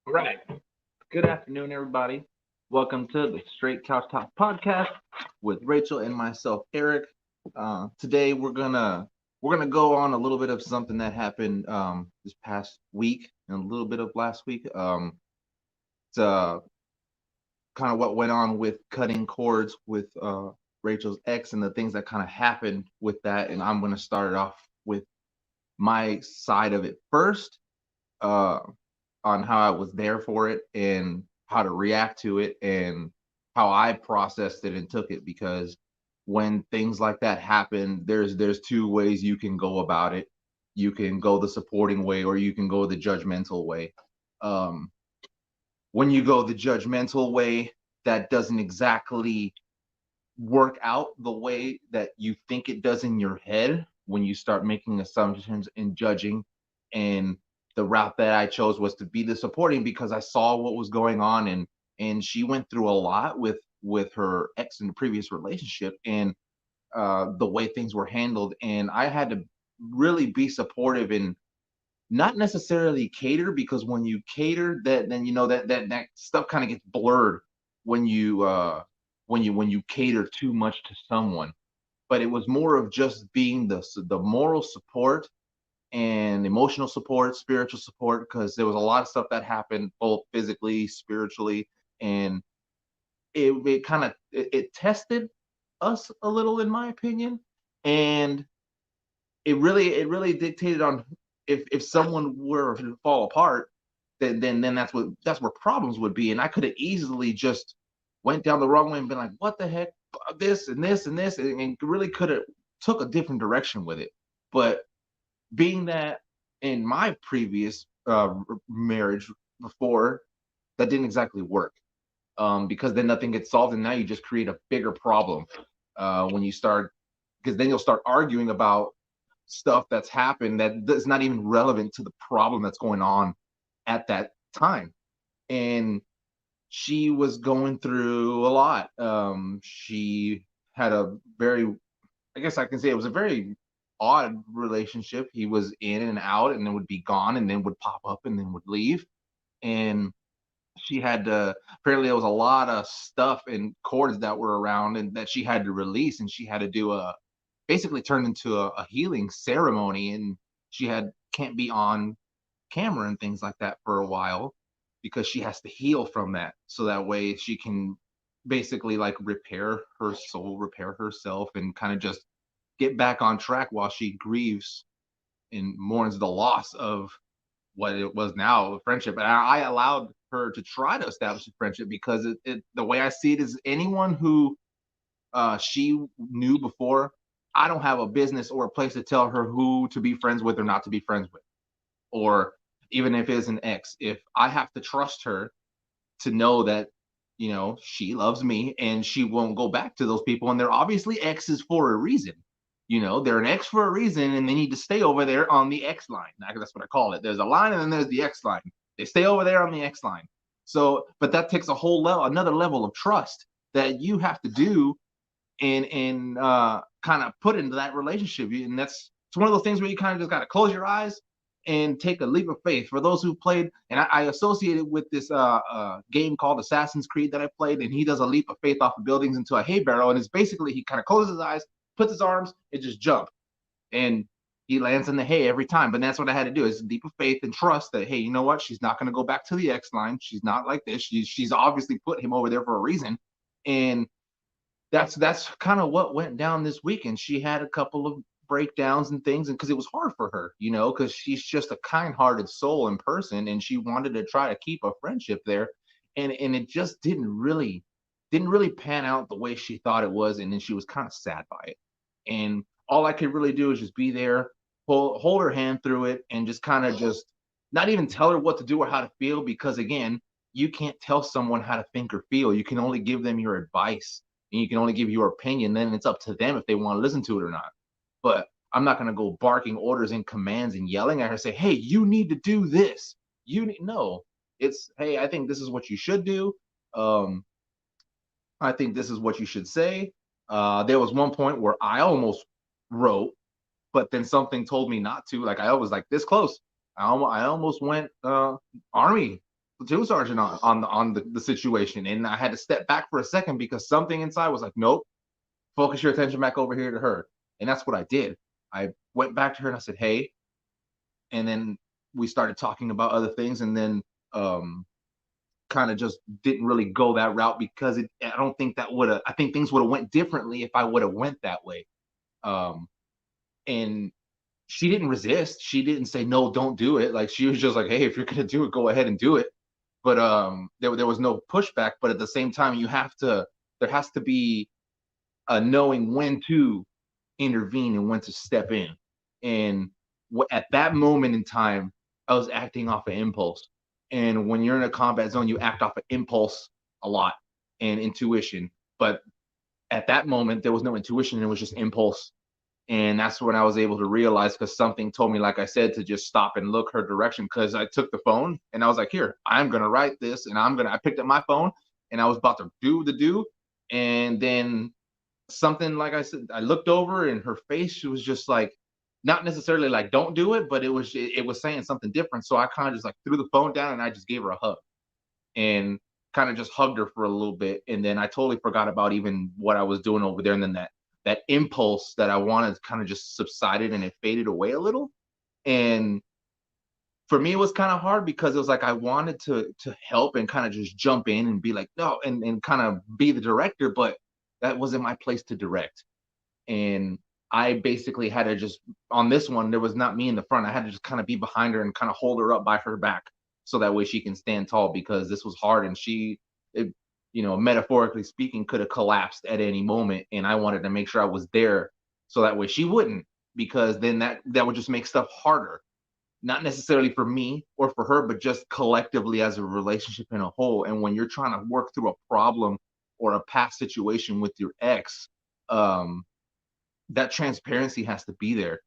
All right. Good afternoon, everybody. Welcome to the Straight Couch Talk podcast with Rachel and myself, Erik. Today we're gonna go on a little bit of something that happened this past week and a little bit of last week. It's kind of what went on with cutting cords with Rachel's ex and the things that kind of happened with that. And I'm gonna start it off with my side of it first. Uh, on how I was there for it and how to react to it and how I processed it and took it because when things like that happen, there's two ways you can go about it. You can go the supporting way or you can go the judgmental way. Um, when you go the judgmental way, that doesn't exactly work out the way that you think it does in your head when you start making assumptions and judging. And the route that I chose was to be the supporting because I saw what was going on, and she went through a lot with her ex in the previous relationship, and the way things were handled, and I had to really be supportive and not necessarily cater, because when you cater, that then that stuff kind of gets blurred when you cater too much to someone. But it was more of just being the moral support and emotional support, spiritual support, because there was a lot of stuff that happened both physically, spiritually, and it kind of it tested us a little, in my opinion. And it really dictated on if someone were to fall apart, then that's where problems would be. And I could have easily just went down the wrong way and been like, what the heck, this and this and this, and really could have took a different direction with it. But being that in my previous marriage before, that didn't exactly work, because then nothing gets solved, and now you just create a bigger problem when you start, because then you'll start arguing about stuff that's happened that's not even relevant to the problem that's going on at that time. And she was going through a lot. She had a very, I guess I can say it was a very odd relationship. He was in and out and then would be gone and then would pop up and then would leave. And she had to, apparently there was a lot of stuff and cords that were around and that she had to release, and she had to do a, basically turned into a healing ceremony, and she had can't be on camera and things like that for a while because she has to heal from that, so that way she can basically like repair her soul, repair herself, and kind of just get back on track while she grieves and mourns the loss of what it was now a friendship. And I allowed her to try to establish a friendship because the way I see it is anyone who she knew before, I don't have a business or a place to tell her who to be friends with or not to be friends with. Or even if it's an ex, if I have to trust her to know that, she loves me and she won't go back to those people. And they're obviously exes for a reason. They're an X for a reason, and they need to stay over there on the X line. That's what I call it. There's a line, and then there's the X line. They stay over there on the X line. So, but that takes a whole level, another level of trust that you have to do and kind of put into that relationship. And it's one of those things where you kind of just got to close your eyes and take a leap of faith. For those who played, and I associate it with this game called Assassin's Creed that I played, and he does a leap of faith off of buildings into a hay barrel, and it's basically he kind of closes his eyes, puts his arms, and just jump, and he lands in the hay every time. But that's what I had to do, is leap of faith and trust that, hey, you know what? She's not going to go back to the X line. She's not like this. She's obviously put him over there for a reason, and that's kind of what went down this weekend. She had a couple of breakdowns and things, and because it was hard for her, because she's just a kind-hearted soul in person, and she wanted to try to keep a friendship there, and it just didn't really pan out the way she thought it was, and then she was kind of sad by it. And all I could really do is just be there, hold her hand through it, and just kind of just not even tell her what to do or how to feel, because again, you can't tell someone how to think or feel. You can only give them your advice, and you can only give your opinion. Then it's up to them if they want to listen to it or not. But I'm not going to go barking orders and commands and yelling at her, say, hey, you need to do this. No, it's, hey, I think this is what you should do. um I think this is what you should say. There was one point where I almost wrote, but then something told me not to. Like I was like this close. I almost went army. platoon sergeant on the situation, and I had to step back for a second because something inside was like, nope, focus your attention back over here to her, and that's what I did. I went back to her and I said, hey, and then we started talking about other things, and then um, kind of just didn't really go that route because I don't think that would have. I think things would have went differently if I would have went that way. Um, and she didn't resist. She didn't say no, don't do it. Like she was just like, hey, if you're gonna do it, go ahead and do it. But there was no pushback. But at the same time, there has to be a knowing when to intervene and when to step in. And at that moment in time, I was acting off of impulse. And when you're in a combat zone, you act off of impulse a lot and intuition. But at that moment, there was no intuition; it was just impulse. And that's when I was able to realize because something told me, like I said, to just stop and look her direction. Because I took the phone and I was like, "Here, I'm gonna write this," and I'm gonna. I picked up my phone and I was about to do, and then something like I said, I looked over and her face, she was just like, not necessarily like don't do it, but it was saying something different. So I kind of just like threw the phone down and I just gave her a hug and kind of just hugged her for a little bit. And then I totally forgot about even what I was doing over there. And then that impulse that I wanted kind of just subsided and it faded away a little. And for me, it was kind of hard because it was like I wanted to help and kind of just jump in and be like, no, and kind of be the director, but that wasn't my place to direct. And I basically had to just on this one, there was not me in the front. I had to just kind of be behind her and kind of hold her up by her back so that way she can stand tall because this was hard and it, metaphorically speaking, could have collapsed at any moment. And I wanted to make sure I was there so that way she wouldn't, because then that would just make stuff harder. Not necessarily for me or for her, but just collectively as a relationship in a whole. And when you're trying to work through a problem or a past situation with your ex, um, that transparency has to be there.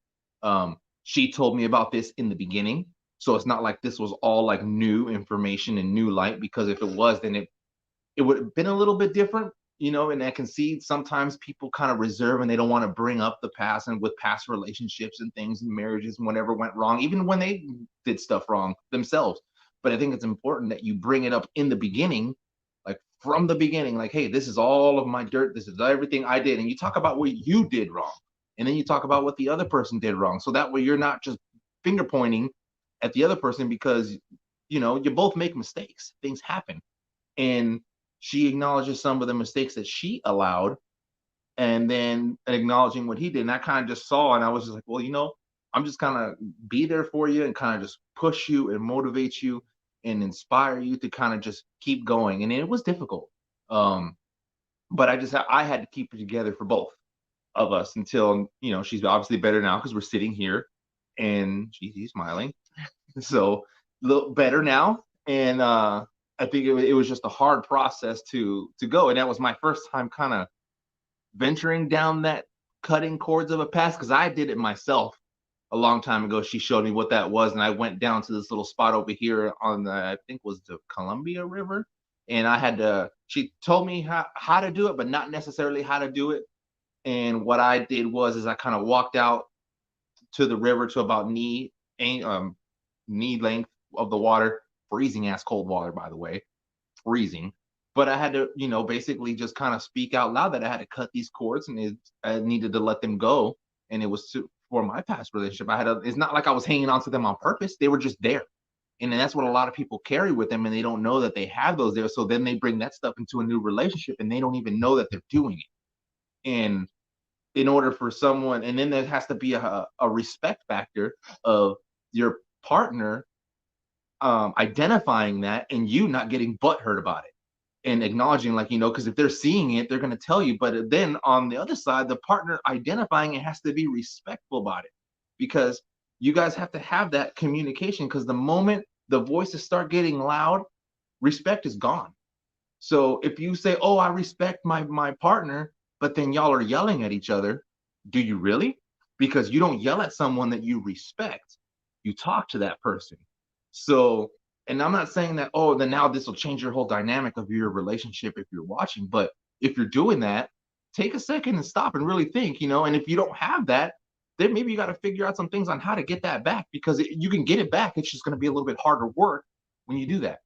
She told me about this in the beginning, so it's not like this was all like new information and new light. Because if it was, then it would have been a little bit different, And I can see sometimes people kind of reserve and they don't want to bring up the past and with past relationships and things and marriages and whatever went wrong, even when they did stuff wrong themselves. But I think it's important that you bring it up in the beginning, like from the beginning, like, hey, this is all of my dirt. This is everything I did. And you talk about what you did wrong. And then you talk about what the other person did wrong. So that way you're not just finger pointing at the other person because, you both make mistakes. Things happen. And she acknowledges some of the mistakes that she allowed and then acknowledging what he did. And I kind of just saw, and I was just like, well, I'm just kind of be there for you and kind of just push you and motivate you and inspire you to kind of just keep going. And it was difficult. But I had to keep it together for both of us until, she's obviously better now because we're sitting here and she's smiling. So a little better now. And I think it was just a hard process to go. And that was my first time kind of venturing down that cutting cords of a past because I did it myself a long time ago. She showed me what that was, and I went down to this little spot over here on the, I think was the Columbia River, and she told me how to do it, but not necessarily how to do it. And what I did was I kind of walked out to the river to about knee length of the water, freezing ass cold water, by the way, freezing. But I had to, basically just kind of speak out loud that I had to cut these cords and I needed to let them go. And it was for my past relationship. It's not like I was hanging on to them on purpose. They were just there. And then that's what a lot of people carry with them and they don't know that they have those there. So then they bring that stuff into a new relationship and they don't even know that they're doing it. And in order for someone, and then there has to be a respect factor of your partner identifying that and you not getting butthurt about it and acknowledging, like, because if they're seeing it, they're going to tell you. But then on the other side, the partner identifying it has to be respectful about it, because you guys have to have that communication, because the moment the voices start getting loud, respect is gone. So if you say, oh, I respect my partner, but then y'all are yelling at each other, do you really? Because you don't yell at someone that you respect. You talk to that person. So, and I'm not saying that, oh, then now this will change your whole dynamic of your relationship if you're watching, but if you're doing that, take a second and stop and really think, and if you don't have that, then maybe you got to figure out some things on how to get that back, because you can get it back. It's just going to be a little bit harder work when you do that.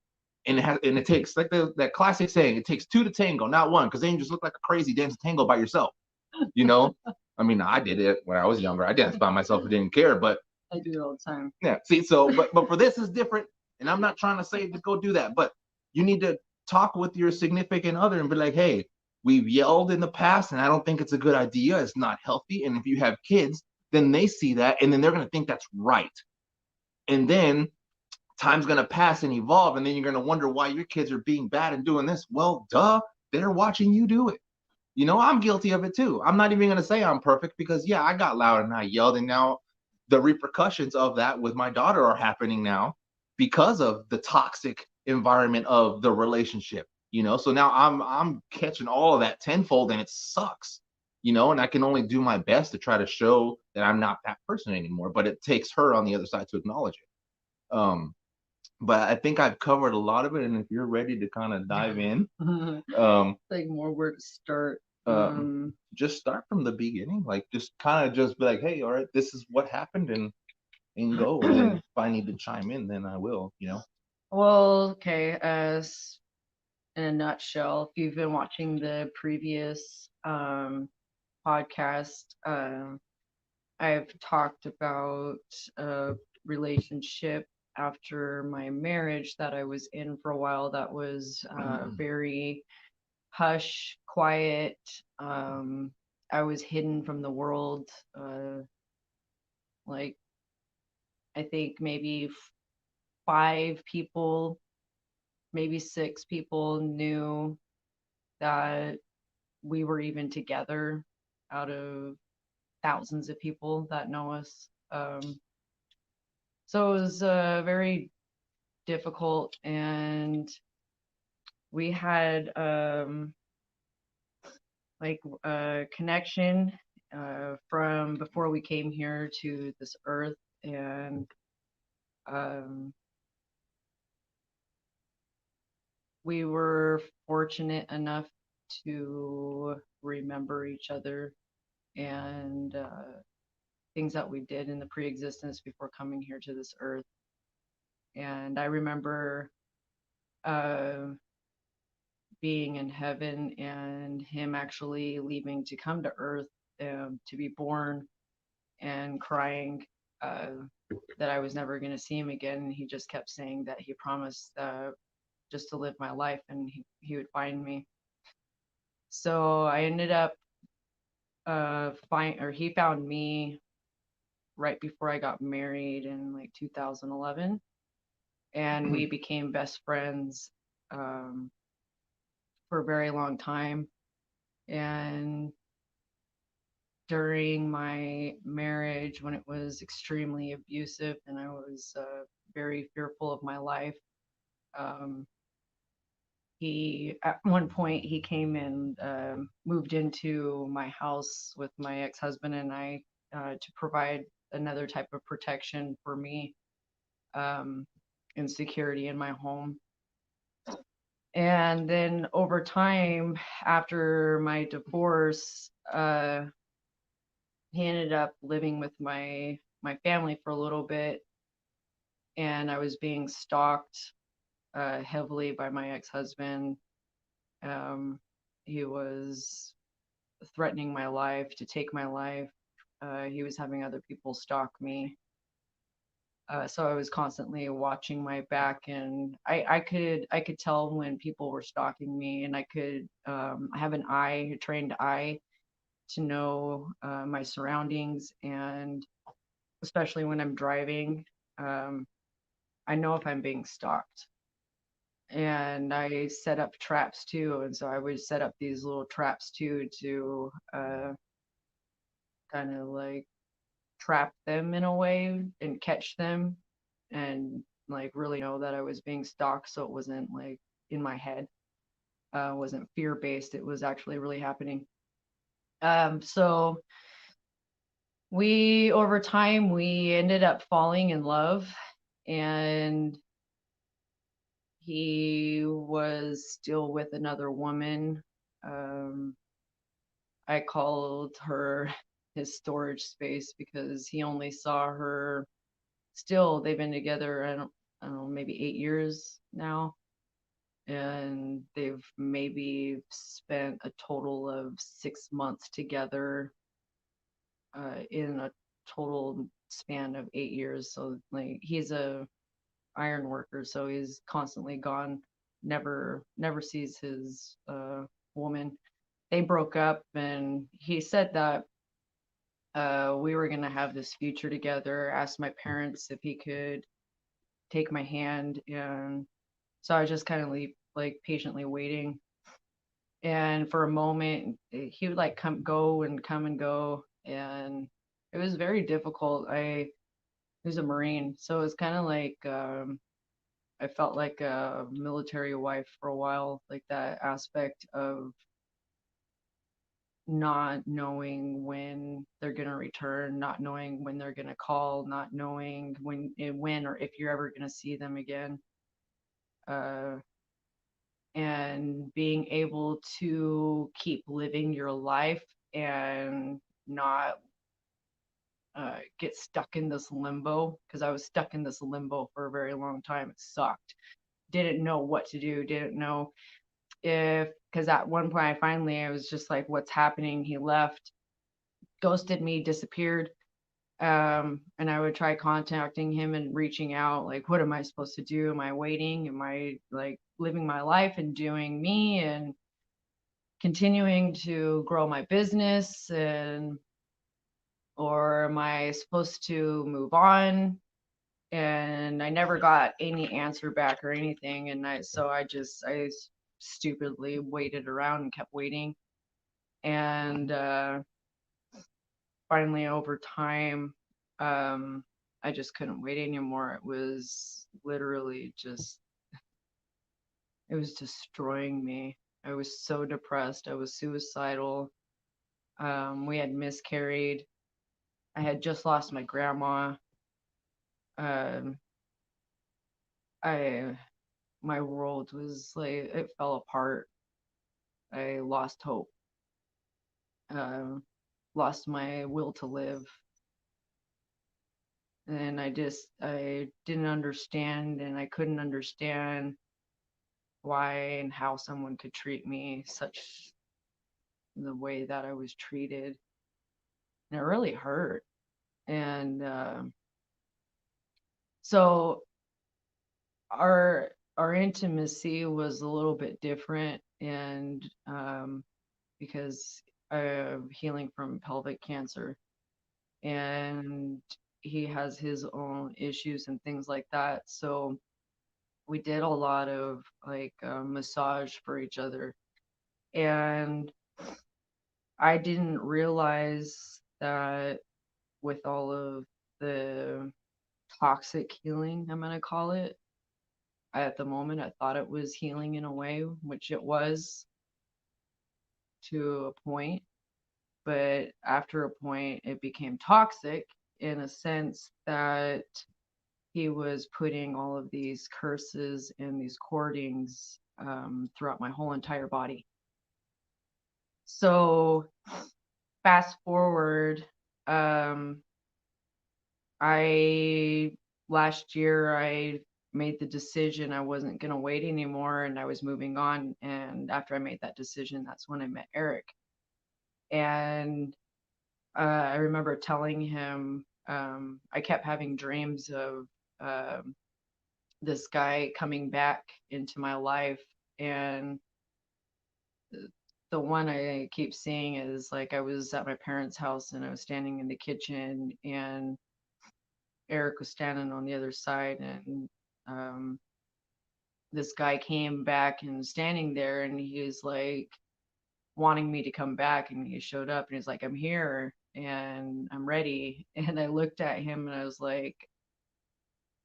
And it takes like that classic saying, it takes two to tango, not one, because then you just look like a crazy dancing tango by yourself. You know, I mean, I did it when I was younger. I danced by myself and didn't care, but I do it all the time. yeah. See, so but for this is different, and I'm not trying to say to go do that, but you need to talk with your significant other and be like, hey, we've yelled in the past, and I don't think it's a good idea. It's not healthy. And if you have kids, then they see that, and then they're gonna think that's right. And then time's gonna pass and evolve, and then you're gonna wonder why your kids are being bad and doing this. Well, duh, they're watching you do it. I'm guilty of it too. I'm not even going to say I'm perfect because, yeah, I got loud and I yelled. And now the repercussions of that with my daughter are happening now because of the toxic environment of the relationship. So now I'm catching all of that tenfold and it sucks. And I can only do my best to try to show that I'm not that person anymore. But it takes her on the other side to acknowledge it. But I think I've covered a lot of it. And if you're ready to kind of dive in, like more where to start. Just start from the beginning, like just kind of just be like, hey, all right, this is what happened, and go. And then if I need to chime in, then I will. Well, okay, as in a nutshell, if you've been watching the previous podcast, I've talked about a relationship after my marriage that I was in for a while that was very hush, quiet. I was hidden from the world. Like, I think maybe 5 people, maybe 6 people knew that we were even together out of thousands of people that know us. So it was very difficult, and we had like a connection from before we came here to this earth, and um, we were fortunate enough to remember each other and things that we did in the pre-existence before coming here to this earth. And I remember uh, being in heaven and him actually leaving to come to earth to be born, and crying uh, that I was never going to see him again. And he just kept saying that he promised just to live my life, and he would find me. So I ended up he found me right before I got married in like 2011, and we became best friends um, for a very long time. And during my marriage, when it was extremely abusive and I was very fearful of my life, um, he at one point he came and moved into my house with my ex-husband and I to provide another type of protection for me um, and security in my home. And then over time, after my divorce, he ended up living with my family for a little bit, and I was being stalked heavily by my ex-husband. Um, he was threatening my life to take my life. He was having other people stalk me. So I was constantly watching my back, and I could tell when people were stalking me, and I have an eye, a trained eye, to know my surroundings, and especially when I'm driving, um, I know if I'm being stalked. And I set up traps too, and so I would set up these little traps too to kind of like trap them in a way and catch them, and like really know that I was being stalked, so it wasn't like in my head, wasn't fear based. It was actually really happening. So we over time we ended up falling in love, and he was still with another woman. Um, I called her his storage space because he only saw her. Still, they've been together, I don't know, maybe 8 years now. and they've maybe spent a total of 6 months together in a total span of 8 years. So like he's a iron worker, so he's constantly gone, never sees his woman. They broke up, and he said that we were gonna have this future together. Asked my parents if he could take my hand, and so I was just kind of like patiently waiting. And for a moment, he would like come and go, and it was very difficult. I He was a Marine, so it was kind of like I felt like a military wife for a while, like that aspect of not knowing when they're gonna return, not knowing when they're gonna call, not knowing when or if you're ever gonna see them again, uh, and being able to keep living your life and not get stuck in this limbo, because I was stuck in this limbo for a very long time. It sucked. Didn't know what to do. Didn't know if, because at one point I was just like, what's happening? He left, ghosted me, disappeared. And I would try contacting him and reaching out, like, what am I supposed to do? Am I waiting? Am I like living my life and doing me and continuing to grow my business, and or am I supposed to move on? And I never got any answer back or anything. And I stupidly waited around and kept waiting. And finally, over time, um, I just couldn't wait anymore. It was literally just, it was destroying me. I was so depressed. I was suicidal. We had miscarried. I had just lost my grandma. Um, I My world was like, it fell apart. I lost hope. Um, Lost my will to live. And I didn't understand, and I couldn't understand why and how someone could treat me such the way that I was treated. And it really hurt. And so our intimacy was a little bit different, and because of healing from pelvic cancer, and he has his own issues and things like that. So we did a lot of like massage for each other. And I didn't realize that with all of the toxic healing, I'm going to call it, at the moment, I thought it was healing in a way, which it was to a point. But after a point, it became toxic in a sense that he was putting all of these curses and these cordings throughout my whole entire body. So fast forward, um, I last year I made the decision I wasn't going to wait anymore and I was moving on. And after I made that decision, that's when I met Erik. And I remember telling him, I kept having dreams of um, this guy coming back into my life. And the one I keep seeing is like I was at my parents' house and I was standing in the kitchen, and Erik was standing on the other side, and um, this guy came back and standing there, and he's like wanting me to come back, and he showed up and he's like, I'm here and I'm ready. And I looked at him and I was like,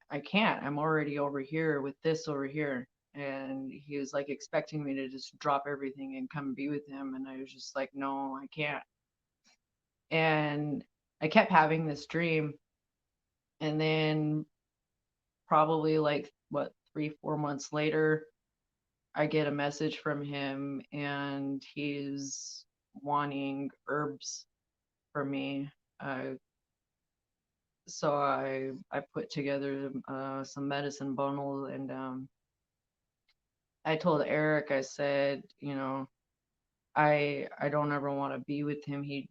I can't. I'm already over here with this over here. And he was like expecting me to just drop everything and come be with him. And I was just like, no, I can't. And I kept having this dream. And then probably like what, 3, 4 months later, I get a message from him and he's wanting herbs for me. Uh, so I put together some medicine bundle, and I told Erik, I said, I don't ever want to be with him. He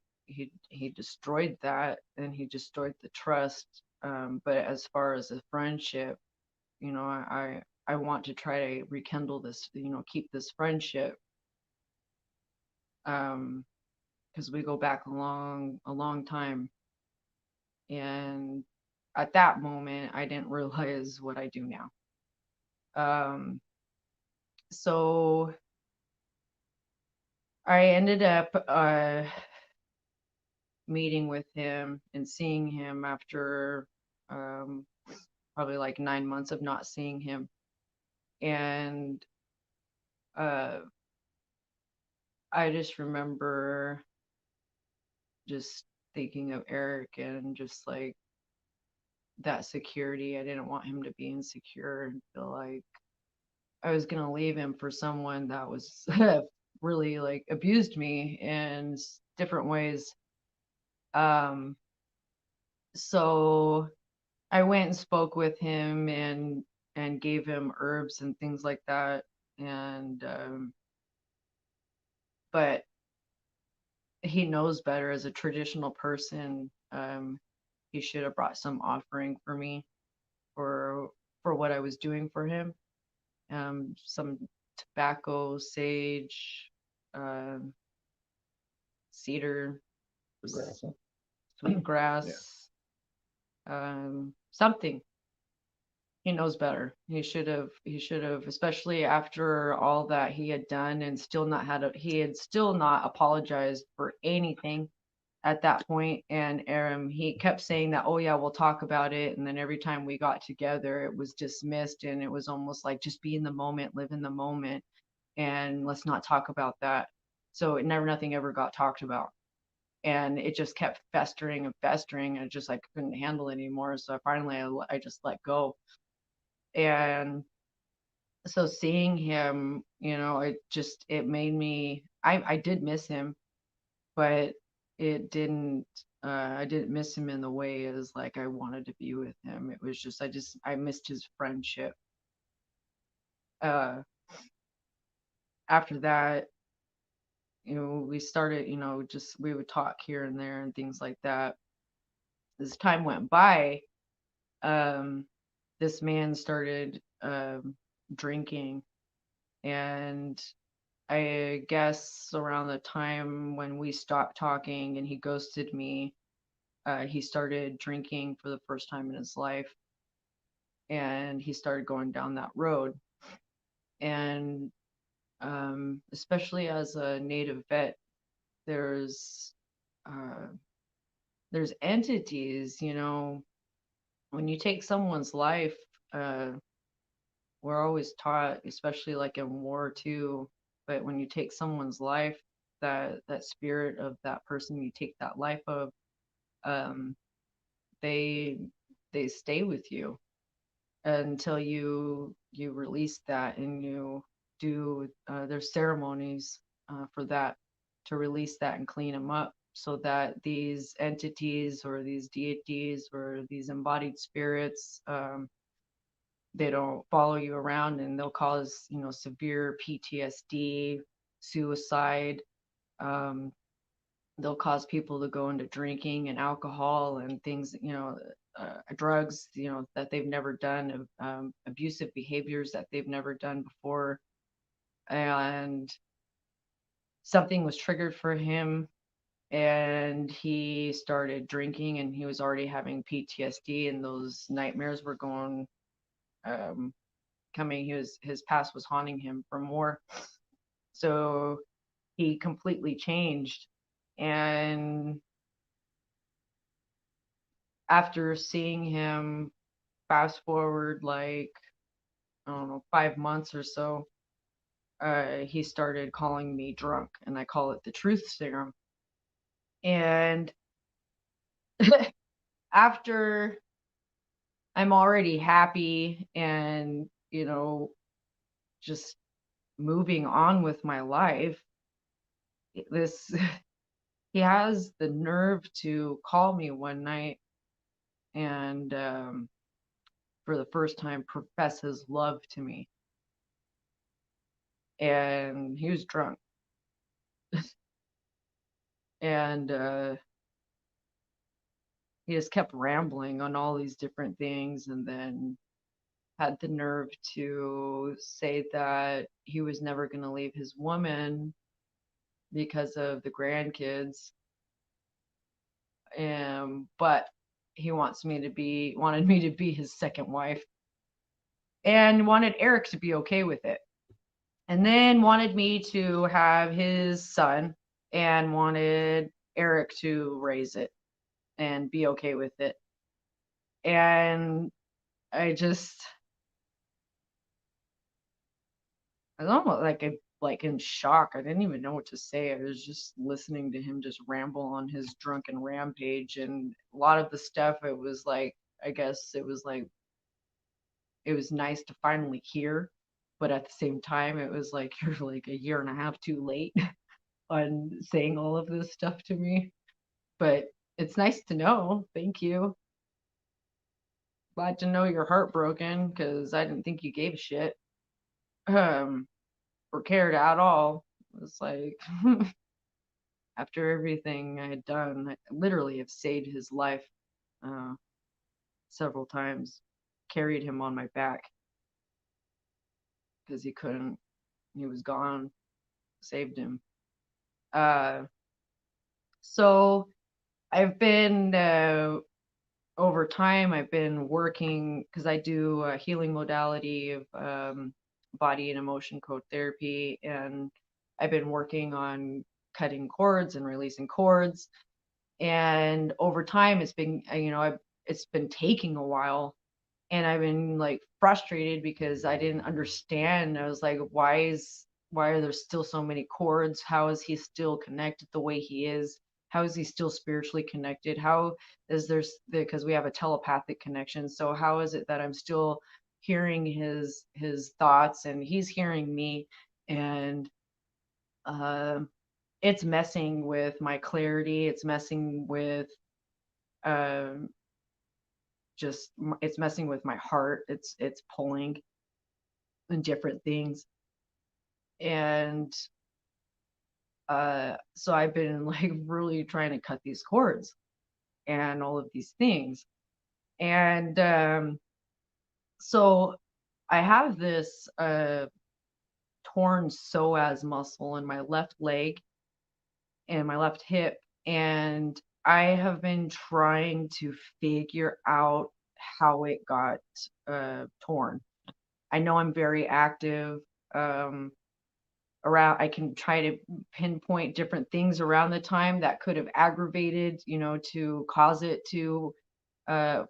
destroyed that, and he destroyed the trust. But as far as a friendship, I want to try to rekindle this, keep this friendship. Because we go back a long time. And at that moment, I didn't realize what I do now. Um, so I ended up meeting with him and seeing him after um, probably like 9 months of not seeing him. And uh, I just remember just thinking of Erik and just like that security. I didn't want him to be insecure and feel like I was going to leave him for someone that was really like abused me in different ways. Um, so I went and spoke with him and gave him herbs and things like that. And but he knows better as a traditional person. He should have brought some offering for me for what I was doing for him. Some tobacco, sage, um, cedar, The grass, huh? sweet Yeah. grass, something. He knows better. He should have, especially after all that he had done and still not he had still not apologized for anything at that point. And he kept saying that, oh yeah, we'll talk about it. And then every time we got together, it was dismissed, and it was almost like just be in the moment, live in the moment, and let's not talk about that. So nothing ever got talked about. And it just kept festering and festering. And just, I couldn't handle it anymore. So finally, I just let go. And so seeing him, it made me, I did miss him, but it didn't, I didn't miss him in the way as like I wanted to be with him. It was just, I missed his friendship. Uh, After that, we started, just we would talk here and there and things like that. As time went by, um, this man started drinking, and I guess around the time when we stopped talking and he ghosted me, he started drinking for the first time in his life, and he started going down that road. And especially as a native vet, there's uh, there's entities, when you take someone's life. Uh, we're always taught, especially like in war too, but when you take someone's life, that spirit of that person you take that life of, um, they they stay with you until you release that, and you do there's ceremonies for that, to release that and clean them up, so that these entities or these deities or these embodied spirits, they don't follow you around, and they'll cause severe PTSD, suicide. um, they'll cause people to go into drinking and alcohol and things, drugs, that they've never done, abusive behaviors that they've never done before. And something was triggered for him, and he started drinking, and he was already having PTSD, and those nightmares were going, um, coming. His past was haunting him for more. So he completely changed. And after seeing him, fast forward like, I don't know, 5 months or so, he started calling me drunk, and I call it the truth serum. And after I'm already happy and, just moving on with my life, this he has the nerve to call me one night and, for the first time, profess his love to me. and he was drunk. And he just kept rambling on all these different things, and then had the nerve to say that he was never going to leave his woman because of the grandkids. But he wanted me to be his second wife, and wanted Erik to be okay with it. And then wanted me to have his son, and wanted Erik to raise it and be okay with it. And I just, I was almost like in shock. I didn't even know what to say. I was just listening to him just ramble on his drunken rampage, and a lot of the stuff, it was like, I guess it was like, it was nice to finally hear, but at the same time it was like you're like a year and a half too late on saying all of this stuff to me. But it's nice to know. Thank you. Glad to know you're heartbroken, because I didn't think you gave a shit, um, or cared at all. It's like after everything I had done, I literally have saved his life uh, several times, carried him on my back because he couldn't, he was gone, saved him. Uh, so I've been over time, I've been working because I do a healing modality of body and emotion code therapy, and I've been working on cutting cords and releasing cords. And over time, it's been, it's been taking a while, and I've been like frustrated because I didn't understand. I was like, why are there still so many cords? How is he still connected the way he is? How is he still spiritually connected? How is because we have a telepathic connection. So how is it that I'm still hearing his thoughts and he's hearing me? And uh, it's messing with my clarity. It's messing with um, it's messing with my heart. It's pulling in different things. And so I've been like really trying to cut these cords and all of these things. And so I have this torn psoas muscle in my left leg and my left hip, and I have been trying to figure out how it got torn. I know I'm very active. Um, Around, I can try to pinpoint different things around the time that could have aggravated, to cause it to uh,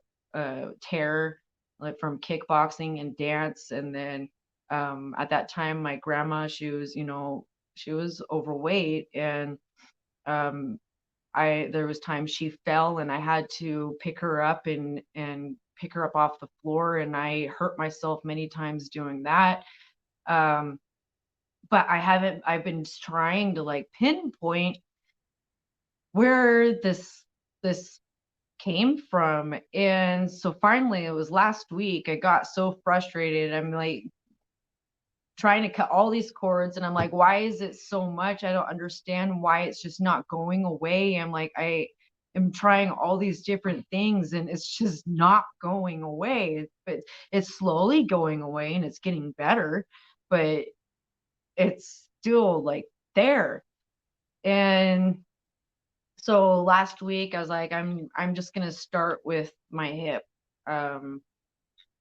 tear, like from kickboxing and dance. And then at that time, my grandma, she was overweight, and um, there was times she fell, and I had to pick her up and pick her up off the floor, and I hurt myself many times doing that. Um, but I've been trying to like pinpoint where this came from. And so finally, it was last week, I got so frustrated. I'm like trying to cut all these cords, and I'm like, why is it so much? I don't understand why it's just not going away. I'm like, I am trying all these different things, and it's just not going away. But it's slowly going away, and it's getting better, but it's still like there. And so last week I was like, I'm just gonna start with my hip. Um,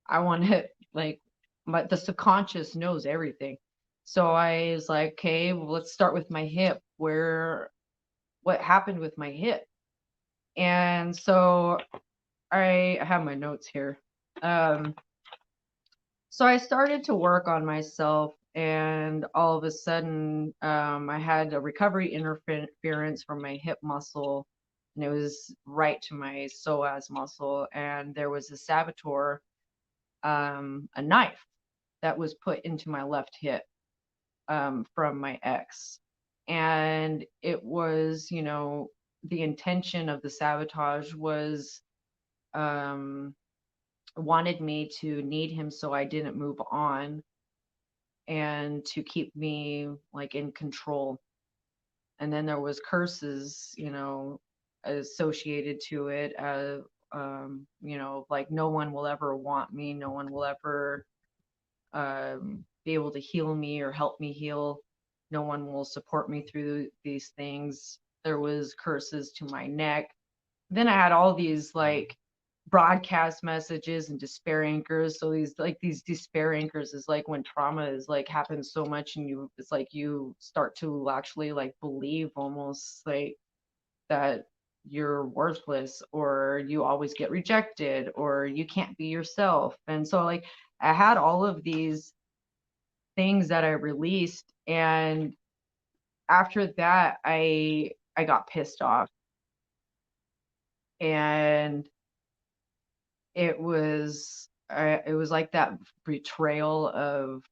I want to like, the subconscious knows everything. So I was like, okay, well, let's start with my hip. What happened with my hip? And so I have my notes here. Um, So I started to work on myself, and all of a sudden, I had a recovery interference from my hip muscle, and it was right to my psoas muscle. And there was a saboteur, a knife that was put into my left hip from my ex. And it was, the intention of the sabotage was um, wanted me to need him so I didn't move on. and to keep me like in control. And then there was curses, associated to it. Like no one will ever want me, no one will ever be able to heal me or help me heal. No one will support me through these things. There was curses to my neck. Then I had all these like broadcast messages and despair anchors. So these despair anchors is like when trauma is like happens so much, and it's like you start to actually like believe almost like that you're worthless, or you always get rejected, or you can't be yourself. And so like I had all of these things that I released, and after that I got pissed off, and it was like that betrayal of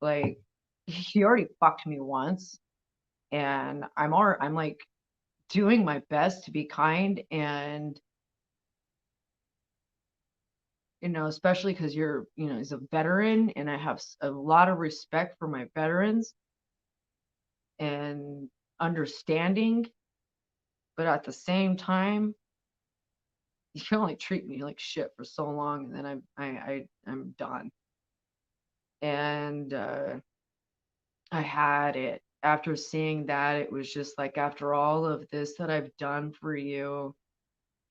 like he already fucked me once, and I'm like doing my best to be kind, and especially because he's a veteran, and I have a lot of respect for my veterans and understanding, but at the same time, you can only treat me like shit for so long, and then I'm done. And I had it. After seeing that, it was just like, after all of this that I've done for you,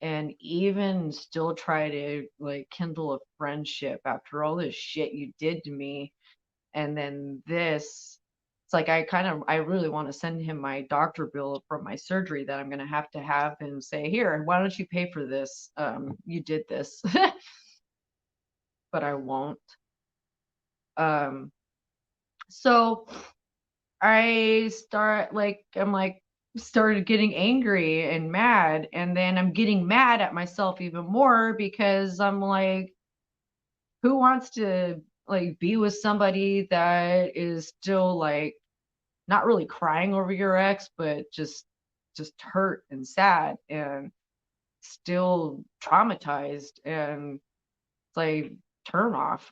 and even still try to like kindle a friendship after all this shit you did to me, and then this, it's like I really want to send him my doctor bill from my surgery that I'm going to have him say, here, why don't you pay for this? You did this. But I won't. Um, so I'm like started getting angry and mad, and then I'm getting mad at myself even more because I'm like, who wants to like be with somebody that is still like not really crying over your ex, but just hurt and sad and still traumatized, and it's like turn off.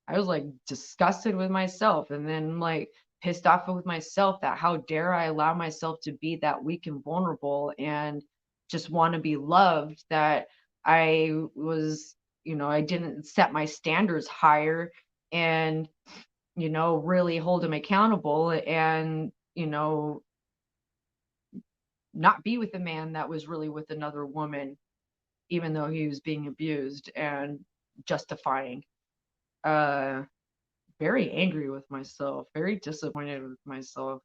I was like disgusted with myself, and then like pissed off with myself that how dare I allow myself to be that weak and vulnerable and just want to be loved, that I was, I didn't set my standards higher and, really hold him accountable, and, not be with a man that was really with another woman, even though he was being abused and justifying. Uh, Very angry with myself, very disappointed with myself.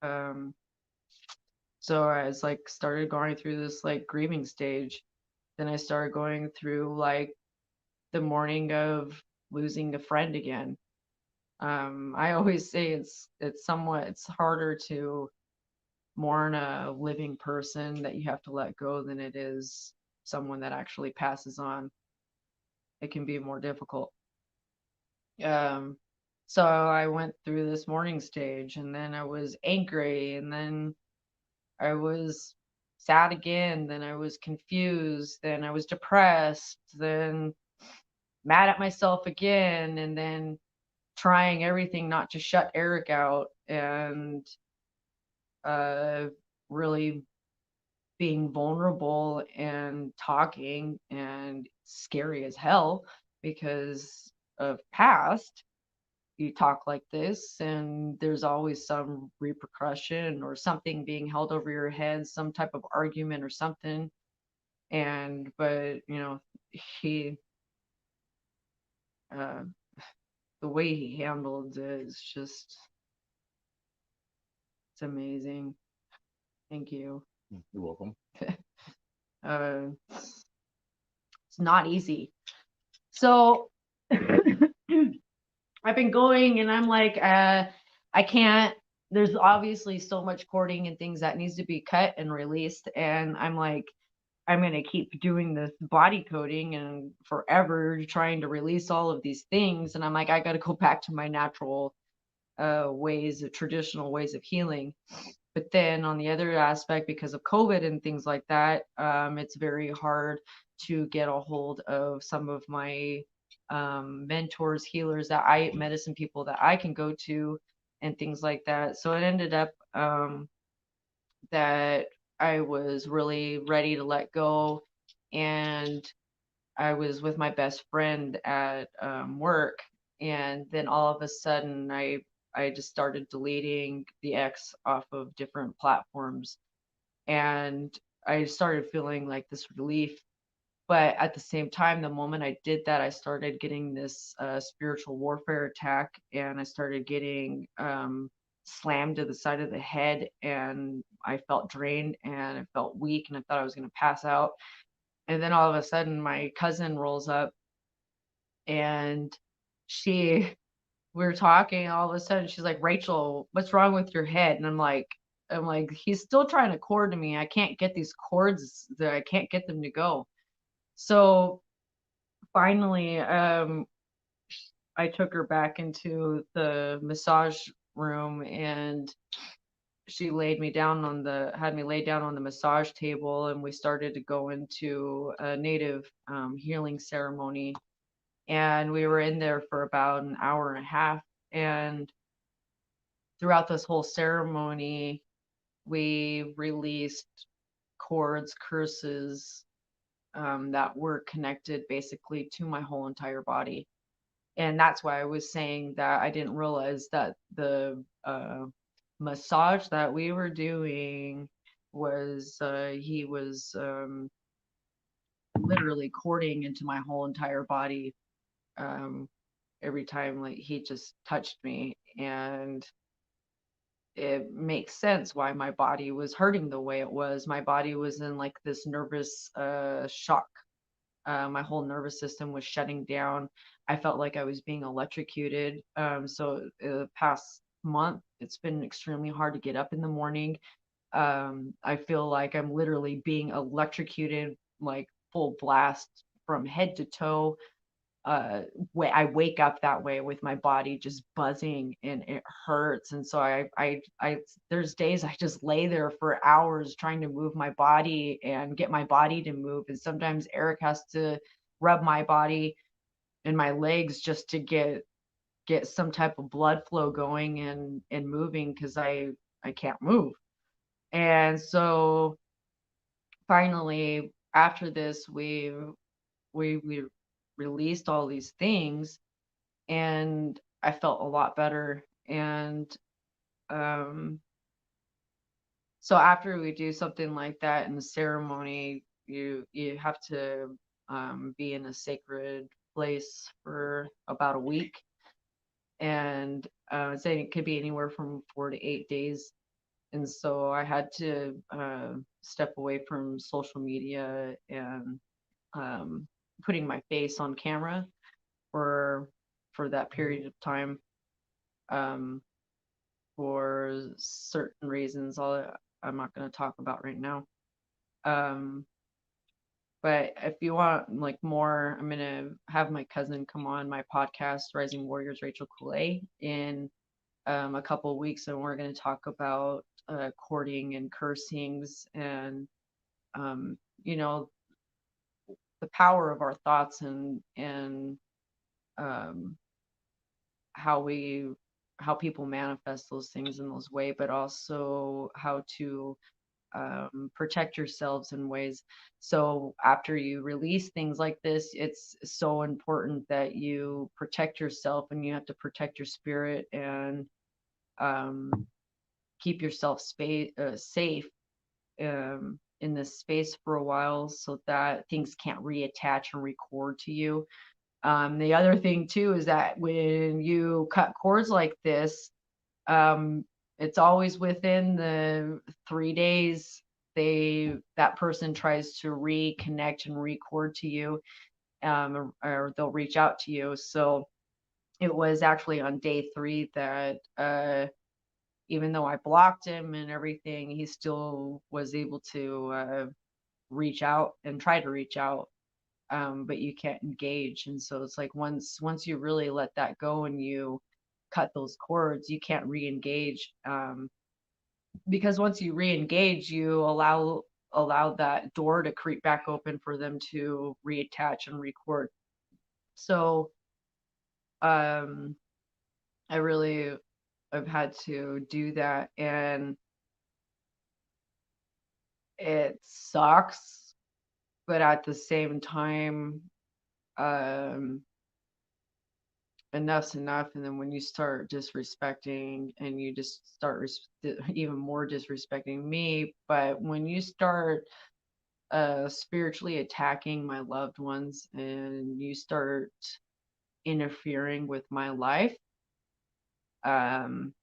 Um, so I was like started going through this like grieving stage. Then I started going through like the mourning of losing a friend again. I always say it's harder to mourn a living person that you have to let go than it is someone that actually passes on. It can be more difficult. Um, so I went through this mourning stage, and then I was angry, and then I was sad again, then I was confused, then I was depressed, then mad at myself again, and then trying everything not to shut Erik out, and uh, really being vulnerable and talking, and scary as hell because of past. You talk like this and there's always some repercussion or something being held over your head, some type of argument or something. And but he uh the way he handled it is just, it's amazing. Thank you. You're welcome. uh it's not easy. So I've been going, and I'm like, I can't, there's obviously so much cording and things that needs to be cut and released. And I'm like, I'm going to keep doing this body coding and forever trying to release all of these things. And I'm like, I got to go back to my natural ways of traditional ways of healing. But then on the other aspect, because of COVID and things like that, it's very hard to get a hold of some of my mentors, healers medicine people that I can go to and things like that. So it ended up that I was really ready to let go. And I was with my best friend at work. And then all of a sudden, I just started deleting the X off of different platforms. And I started feeling like this relief. But at the same time, the moment I did that, I started getting this spiritual warfare attack, and I started getting slammed to the side of the head, and I felt drained and I felt weak, and I thought I was going to pass out. And then all of a sudden, my cousin rolls up, and she, we were talking, and all of a sudden, she's like, "Rachel, what's wrong with your head?" And I'm like, he's still trying to cord to me. I can't get these cords, that I can't get them to go. So finally, I took her back into the massage room, and she had me laid down on the massage table, and we started to go into a native healing ceremony. And we were in there for about an hour and a half. And throughout this whole ceremony, we released cords, curses that were connected basically to my whole entire body. And that's why I was saying that I didn't realize that the massage that we were doing was he was literally cording into my whole entire body um, every time like he just touched me. And it makes sense why my body was hurting the way it was. My body was in like this nervous shock. My whole nervous system was shutting down. I felt like I was being electrocuted. So the past month, it's been extremely hard to get up in the morning. I feel like I'm literally being electrocuted, like full blast from head to toe. I wake up that way with my body just buzzing, and it hurts. And so there's days I just lay there for hours trying to move my body and get my body to move. And sometimes Erik has to rub my body and my legs just to get some type of blood flow going and moving, because I can't move. And so finally, after this, we released all these things, and I felt a lot better. And um, so after we do something like that in the ceremony, you have to be in a sacred place for about a week. And saying it could be anywhere from 4 to 8 days. And so I had to step away from social media and um, putting my face on camera for that period of time, um, for certain reasons I'm not going to talk about right now. Um, but if you want like more, I'm going to have my cousin come on my podcast, Rising Warriors, Rachael Kulei, in a couple of weeks, and we're going to talk about courting and cursings, and um, you know, the power of our thoughts, and um, how we how people manifest those things in those ways, but also how to protect yourselves in ways. So after you release things like this, it's so important that you protect yourself, and you have to protect your spirit, and um, keep yourself safe in this space for a while, so that things can't reattach and record to you. The other thing too is that when you cut cords like this, um, it's always within the 3 days that person tries to reconnect and record to you, or they'll reach out to you. So it was actually on day 3 that even though I blocked him and everything, he still was able to reach out and try to reach out. But you can't engage. And so it's like once you really let that go and you cut those cords, you can't re-engage. Because once you re-engage, you allow that door to creep back open for them to reattach and record. So um I really I've had to do that, and it sucks, but at the same time, um enough's enough. And then when you start disrespecting, and you just start even more disrespecting me, but when you start spiritually attacking my loved ones, and you start interfering with my life, um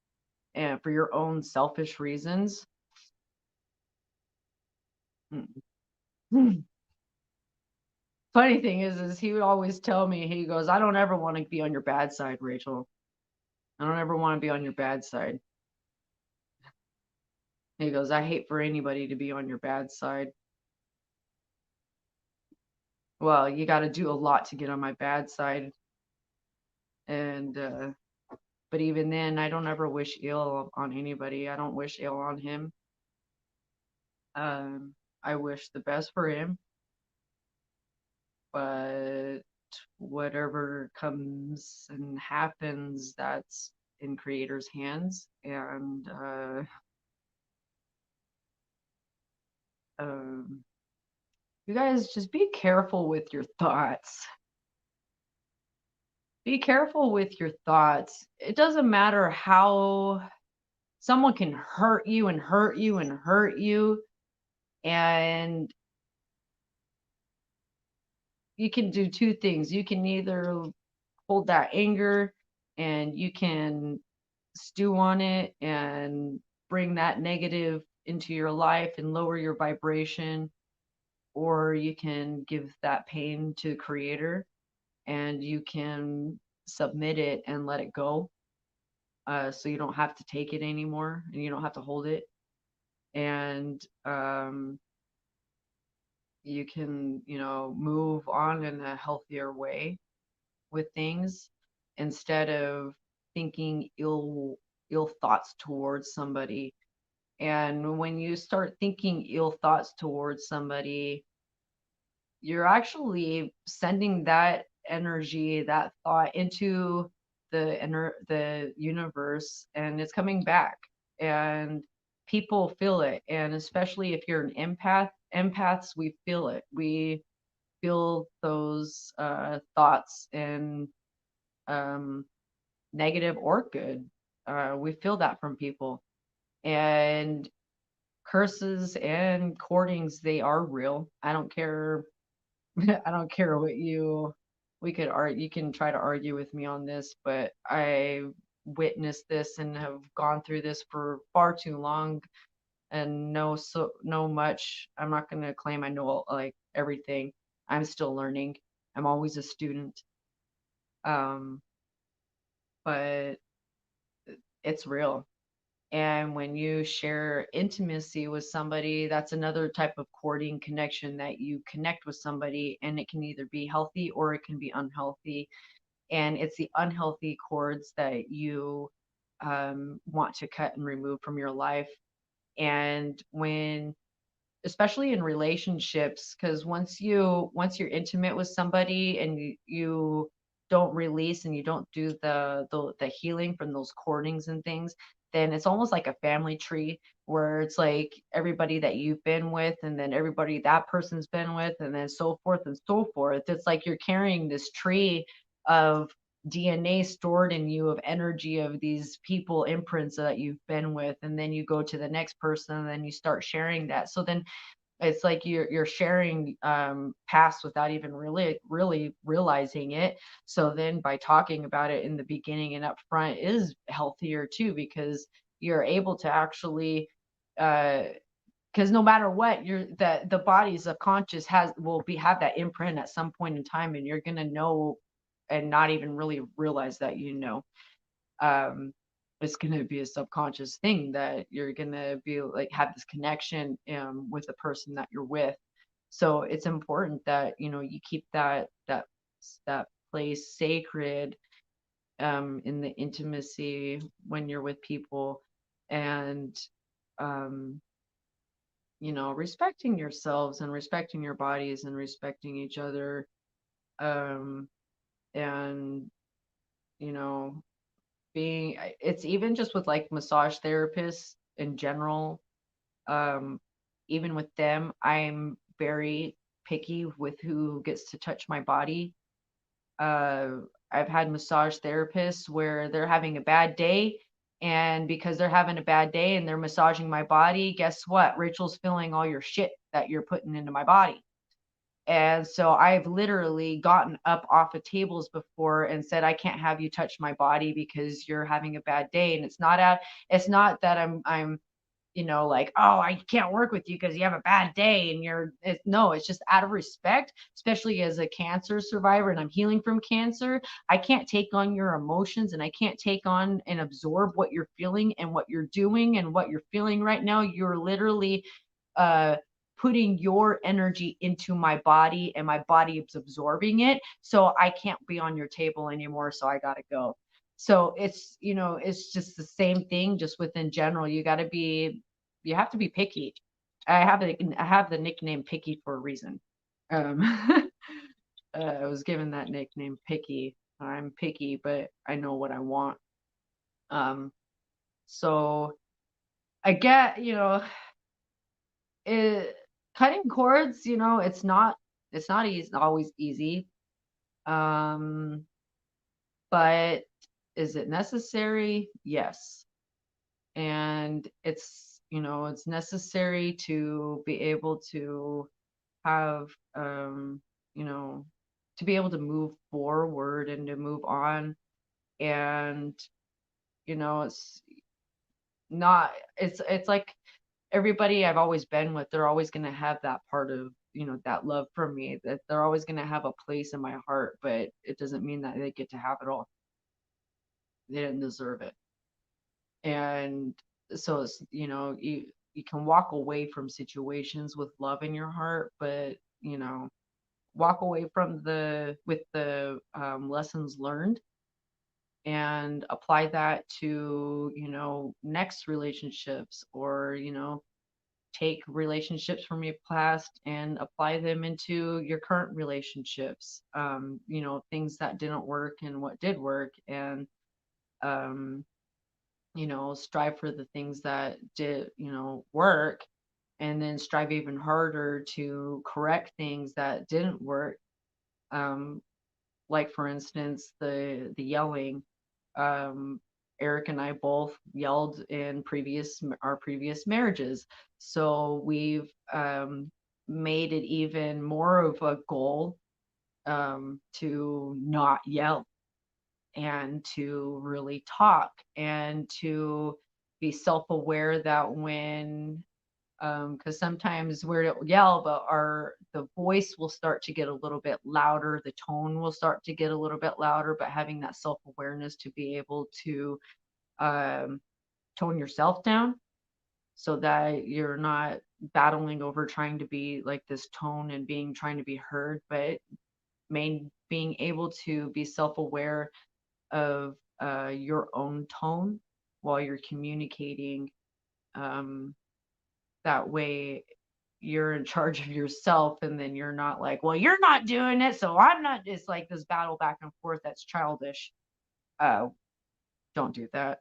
and for your own selfish reasons. Funny thing is he would always tell me, he goes, I don't ever want to be on your bad side, Rachel. I don't ever want to be on your bad side. He goes, I hate for anybody to be on your bad side. Well, you got to do a lot to get on my bad side. And, but even then, I don't ever wish ill on anybody. I don't wish ill on him. I wish the best for him, but whatever comes and happens, that's in creator's hands. And, um, you guys just be careful with your thoughts. Be careful with your thoughts. It doesn't matter how someone can hurt you and hurt you and hurt you. And you can do two things. You can either hold that anger, and you can stew on it and bring that negative into your life and lower your vibration, or you can give that pain to the creator, and you can submit it and let it go, so you don't have to take it anymore, and you don't have to hold it. And you can, move on in a healthier way with things, instead of thinking ill thoughts towards somebody. And when you start thinking ill thoughts towards somebody, you're actually sending that energy, that thought into the universe, and it's coming back. And people feel it, and especially if you're an empaths, we feel it. We feel those thoughts, and um, negative or good. We feel that from people. And curses and courtings, they are real. I don't care. I don't care what we could argue. You can try to argue with me on this, but I witnessed this and have gone through this for far too long, and know much. I'm not going to claim I know like everything. I'm still learning. I'm always a student. Um, but it's real. And when you share intimacy with somebody, that's another type of courting connection, that you connect with somebody, and it can either be healthy or it can be unhealthy. And it's the unhealthy cords that you want to cut and remove from your life. And when, especially in relationships, because once you're intimate with somebody, and you don't release, and you don't do the healing from those courtings and things, then it's almost like a family tree, where it's like everybody that you've been with, and then everybody that person's been with, and then so forth and so forth. It's like you're carrying this tree of DNA stored in you, of energy, of these people imprints that you've been with, and then you go to the next person, and then you start sharing that. So then it's like you're sharing past without even really realizing it. So then by talking about it in the beginning and up front is healthier too, because you're able to actually because no matter what, you're that the body's subconscious will be have that imprint at some point in time, and you're gonna know and not even really realize that um it's going to be a subconscious thing, that you're going to be like have this connection with the person that you're with. So it's important that you keep that place sacred, in the intimacy when you're with people. And um respecting yourselves, and respecting your bodies, and respecting each other, um and you know, it's even just with like massage therapists in general. Um, Even with them, I'm very picky with who gets to touch my body. Uh, I've had massage therapists where they're having a bad day, and because they're having a bad day and they're massaging my body, guess what? Rachel's feeling all your shit that you're putting into my body. And so I've literally gotten up off of tables before and said, I can't have you touch my body because you're having a bad day. And it's not that I'm like, oh, I can't work with you because you have a bad day and no, it's just out of respect, especially as a cancer survivor and I'm healing from cancer. I can't take on your emotions and I can't take on and absorb what you're feeling and what you're doing and what you're feeling right now. You're literally uh putting your energy into my body and my body is absorbing it. So I can't be on your table anymore. So I gotta go. So it's just the same thing, just within general. You have to be picky. I have the nickname Picky for a reason. Um, I was given that nickname Picky. I'm picky, but I know what I want. Um, so I get, it, cutting cords, it's not easy, always easy. Um, but is it necessary? Yes. And it's necessary to be able to have you know to be able to move forward and to move on. And it's not it's like everybody I've always been with, they're always going to have that part of that love for me, that they're always going to have a place in my heart, but it doesn't mean that they get to have it all. They didn't deserve it. And so you can walk away from situations with love in your heart, but walk away from the with the lessons learned and apply that to next relationships, or take relationships from your past and apply them into your current relationships. Things that didn't work and what did work, and um strive for the things that did work, and then strive even harder to correct things that didn't work. um like for instance, the yelling. um Erik and I both yelled in our previous marriages, so we've made it even more of a goal to not yell, and to really talk, and to be self-aware that when because sometimes we'll yell, but the voice will start to get a little bit louder, the tone will start to get a little bit louder, but having that self-awareness to be able to um, tone yourself down so that you're not battling over trying to be like this tone and trying to be heard, but being able to be self-aware of your own tone while you're communicating. Um, that way you're in charge of yourself, and then you're not like, well, you're not doing it, so I'm not. It's like this battle back and forth that's childish. Don't do that.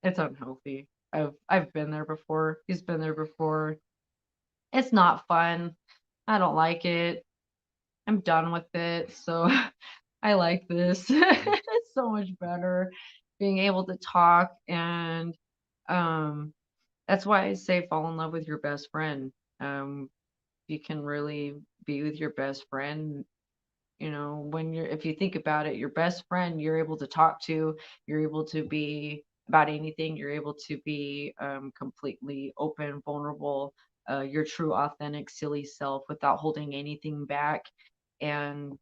It's unhealthy. I've been there before. He's been there before. It's not fun. I don't like it. I'm done with it. So I like this. It's so much better being able to talk. And um that's why I say fall in love with your best friend. You can really be with your best friend. When if you think about it, your best friend, you're able to talk to, you're able to be about anything, you're able to be completely open, vulnerable, your true, authentic, silly self without holding anything back. And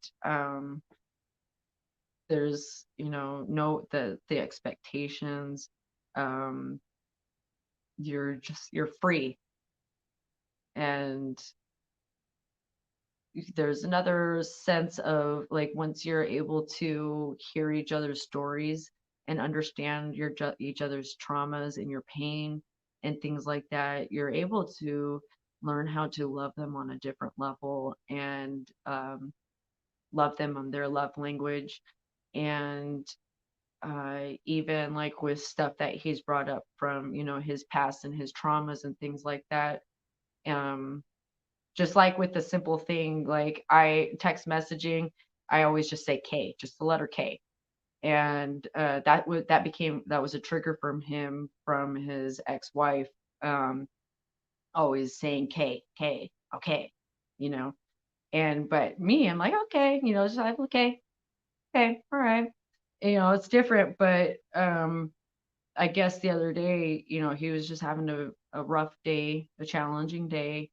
there's, no the expectations. Um, you're free. And there's another sense of like, once you're able to hear each other's stories and understand each other's traumas and your pain and things like that, you're able to learn how to love them on a different level, and love them on their love language. And even like with stuff that he's brought up from, his past and his traumas and things like that. Um, just like with the simple thing, like I text messaging, I always just say K, just the letter K. And that was a trigger from him, from his ex-wife, um, always saying K, K, okay, you know. And but me, I'm like, okay, just like, okay, okay, all right. It's different, but I guess the other day, he was just having a rough day, a challenging day,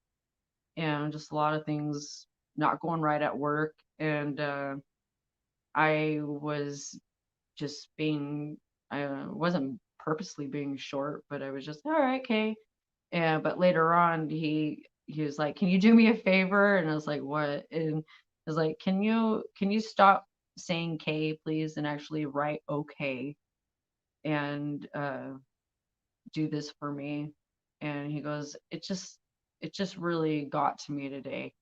and just a lot of things not going right at work. And I was just being, I wasn't purposely being short, but I was just, all right, okay. And but later on, he was like, "Can you do me a favor?" And I was like, "What?" And I was like, "Can you stop saying K, please, and actually write okay, and do this for me?" And he goes, it just really got to me today.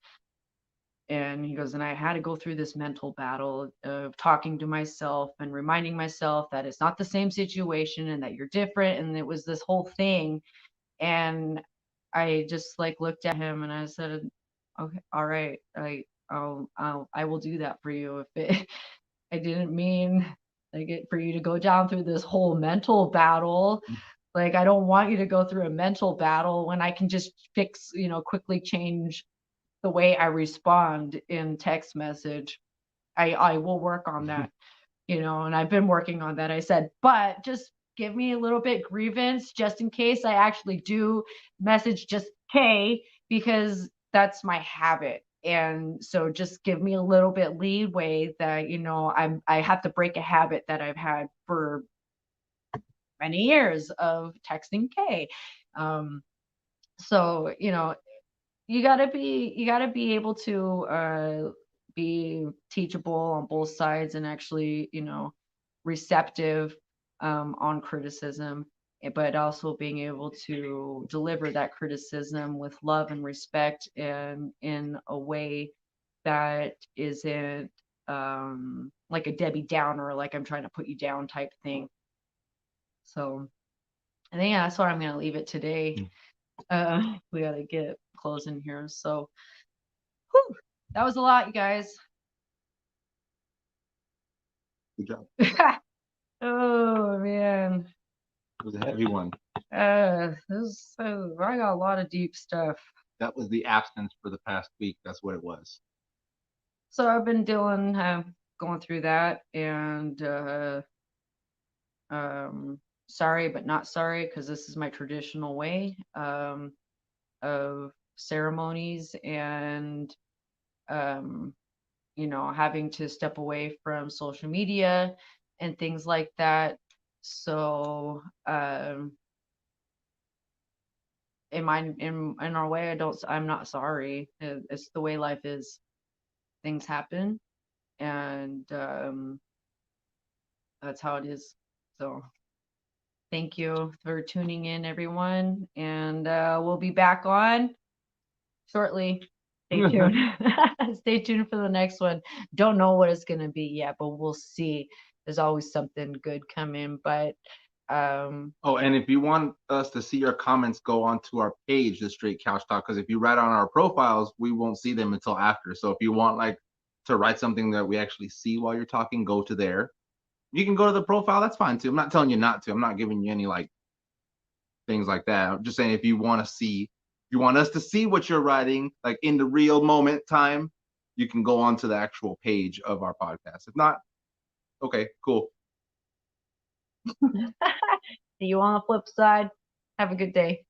And he goes, and I had to go through this mental battle of talking to myself and reminding myself that it's not the same situation and that you're different. And it was this whole thing. And I just like looked at him and I said, okay, all right, I will do that for you. If it, I didn't mean like it for you to go down through this whole mental battle. Like, I don't want you to go through a mental battle when I can just quickly change the way I respond in text message. I will work on that, and I've been working on that. I said, but just give me a little bit grievance just in case I actually do message just K, because that's my habit. And so just give me a little bit leeway that, I have to break a habit that I've had for many years of texting K. Um, so, you gotta be able to be teachable on both sides and actually receptive on criticism, but also being able to deliver that criticism with love and respect and in a way that isn't like a Debbie Downer, like I'm trying to put you down type thing. So I think that's what I'm gonna leave it today. We gotta get closing here. So whew, that was a lot, you guys. Good job. Oh man. It was a heavy one. I got a lot of deep stuff. That was the absence for the past week. That's what it was. So I've been going through that, and sorry but not sorry, because this is my traditional way of ceremonies, and um, having to step away from social media and things like that. So in our way, I'm not sorry. It's the way life is. Things happen, and that's how it is. So thank you for tuning in, everyone, and we'll be back on shortly. Stay tuned. Stay tuned for the next one. Don't know what it's gonna be yet, but we'll see. There's always something good coming. But Oh, and if you want us to see your comments, go onto our page, the Straight Couch Talk, because if you write on our profiles, we won't see them until after. So if you want like to write something that we actually see while you're talking, go to there. You can go to the profile, that's fine too. I'm not telling you not to. I'm not giving you any like things like that. I'm just saying if you want to see, if you want us to see what you're writing, like in the real moment time, you can go onto the actual page of our podcast. If not, okay, cool. see you on the flip side. Have a good day.